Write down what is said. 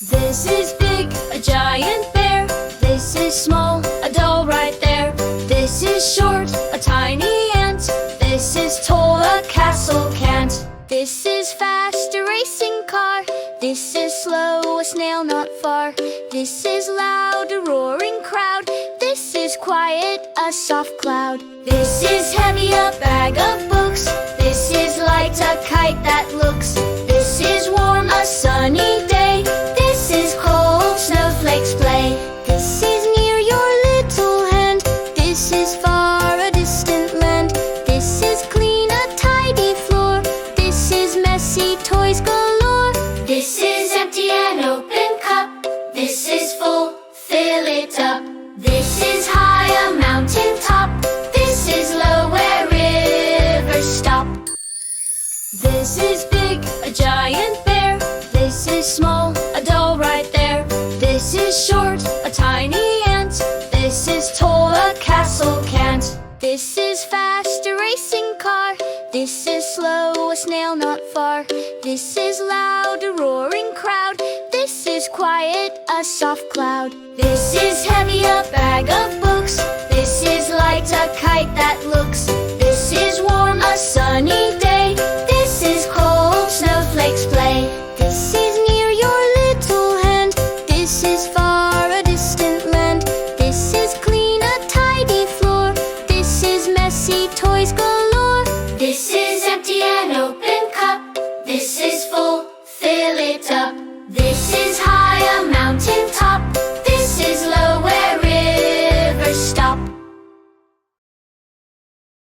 This is big, a giant bear. This is small, a doll right there. This is short, a tiny ant. This is tall, a castle can't. This is fast, a racing car. This is slow, a snail not far. This is loud, a roaring crowd. This is quiet, a soft cloud. This is heavy, a bag of books. This is light, a kite that looks. This is warm, a sunny day. This is cold, snowflakes play. This is near your little hand. This is far, a distant land. This is clean, a tidy floor. This is messy, toys galore. This is empty, an open cup. This is full, fill it up. This is high, a mountain top. This is low, where rivers stop. This is big, a giant bear. This is small, a doll right there. This is short, a tiny ant. This is tall, a castle can't. This is fast, a racing car. This is slow, a snail not far. This is loud, a roaring crowd. This is quiet, a soft cloud. This is heavy, a bag of books. This is light, a kite that looks. This is warm, a sunny day.